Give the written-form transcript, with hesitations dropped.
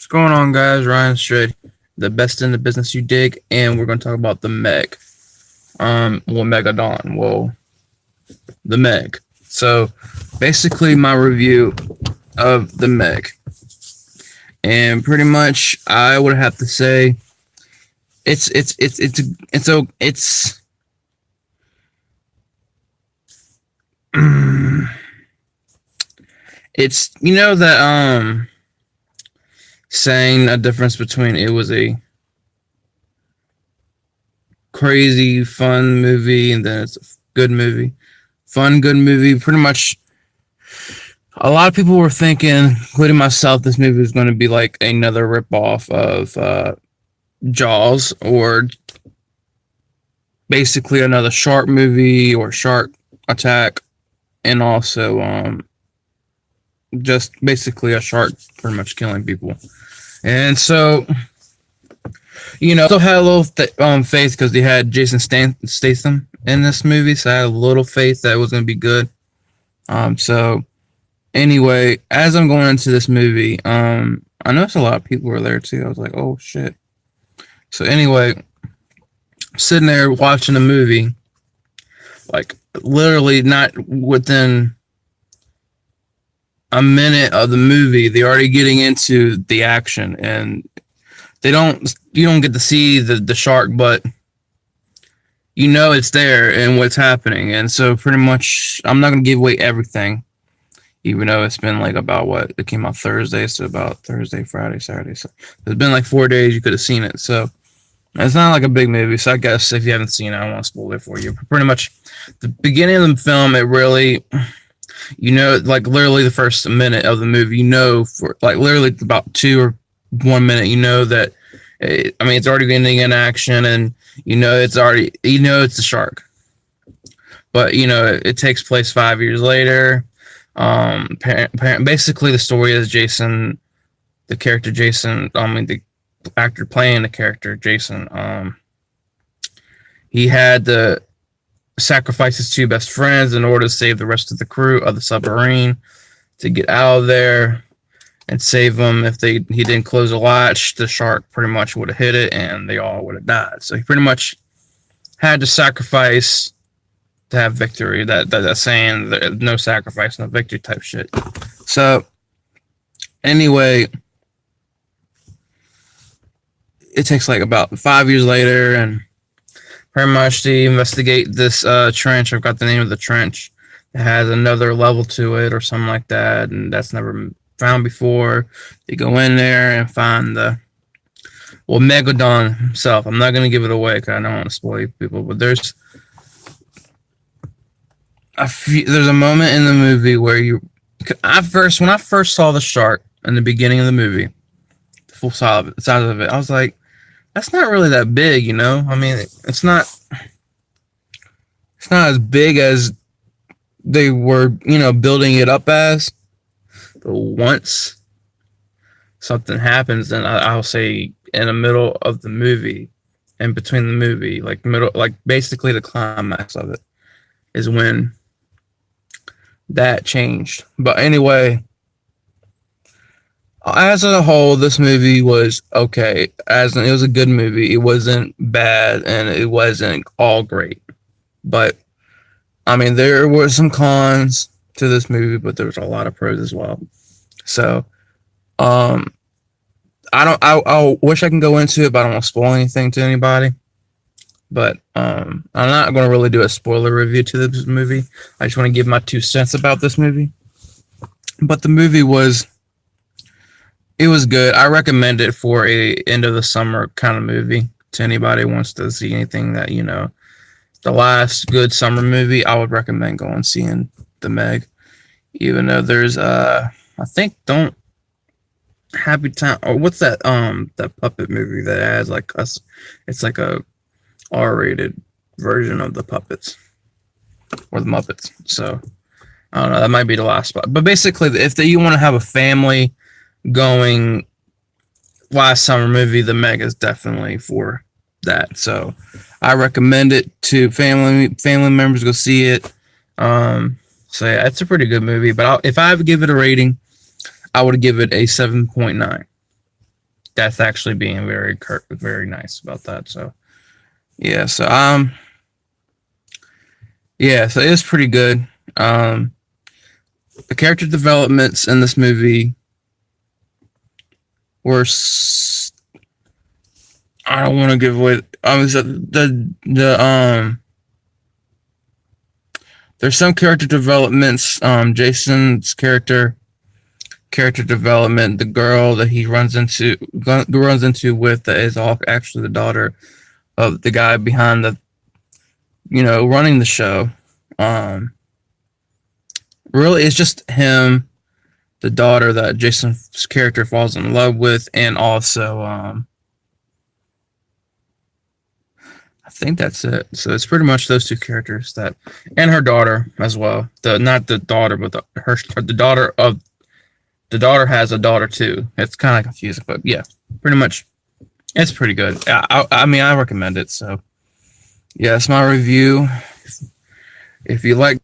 What's going on, guys? Ryan Straight, the best in the business you dig, and we're going to talk about the Meg. Megadon. The Meg. So, basically, my review of the Meg, and pretty much, I would have to say, it's it's that saying a difference between it was a crazy fun movie and then it's a good movie. Fun, good movie. Pretty much a lot of people were thinking, including myself, this movie was going to be like another ripoff of Jaws, or basically another shark movie or Shark Attack, and also just basically a shark pretty much killing people. And so, still had a little faith because they had Jason Statham in this movie, so I had a little faith that it was going to be good. So anyway, as I'm going into this movie, I noticed a lot of people were there too. I was like, oh shit. So anyway, sitting there watching the movie, like literally not within a minute of the movie, they're already getting into the action, and you don't get to see the shark, but it's there and what's happening. And so pretty much I'm not gonna give away everything, even though it's been like about it came out Thursday, so about Thursday, Friday, Saturday. So it's been like 4 days you could have seen it. So it's not like a big movie. So I guess if you haven't seen it, I don't want to spoil it for you. But pretty much the beginning of the film, it really like literally the first minute of the movie, for like literally about 2 or 1 minute, that it's already getting in action, and it's already it's a shark. But it takes place 5 years later. Basically the story is Jason, the character Jason, the actor playing the character Jason, he had to sacrifice his 2 best friends in order to save the rest of the crew of the submarine, to get out of there and save them. If he didn't close the latch, the shark pretty much would have hit it and they all would have died. So he pretty much had to sacrifice to have victory. That saying, no sacrifice, no victory type shit. So anyway, it takes like about 5 years later, and pretty much they investigate this trench. I've got the name of the trench. It has another level to it or something like that, and that's never been found before. They go in there and find Megalodon himself. I'm not going to give it away because I don't want to spoil people, but there's a moment in the movie where when I first saw the shark in the beginning of the movie, the full size of it, I was like, that's not really that big, it's not as big as they were, building it up as. But once something happens, then I'll say in the middle of the movie, in between the movie, like basically the climax of it, is when that changed. But anyway, as a whole, this movie was okay. It was a good movie. It wasn't bad, and it wasn't all great. But there were some cons to this movie, but there was a lot of pros as well. So, I wish I can go into it, but I don't want to spoil anything to anybody. But I'm not going to really do a spoiler review to this movie. I just want to give my 2 cents about this movie. But the movie was good. I recommend it for a end of the summer kind of movie to anybody who wants to see anything that, the last good summer movie. I would recommend going seeing the Meg, even though there's I think Don't Happy Time, or what's that that puppet movie that has like us, it's like a R-rated version of the puppets or the Muppets. So I don't know, that might be the last spot. But basically, if you want to have a family going last summer movie, the Meg is definitely for that. So I recommend it to family members. Go see it. So yeah, it's a pretty good movie. But if I would give it a rating, I would give it a 7.9. that's actually being very nice about that. So yeah, yeah, so it's pretty good. The character developments in this movie were I don't want to give away. There's some character developments. Jason's character development. The girl that he runs into with that is all actually the daughter of the guy behind the, running the show. Really, it's just him, the daughter that Jason's character falls in love with, and also I think that's it. So it's pretty much those two characters and her daughter as well. Not the daughter, but the daughter of the daughter has a daughter too. It's kind of confusing, but yeah, pretty much, it's pretty good. I mean, I recommend it. So yeah, it's my review. If you like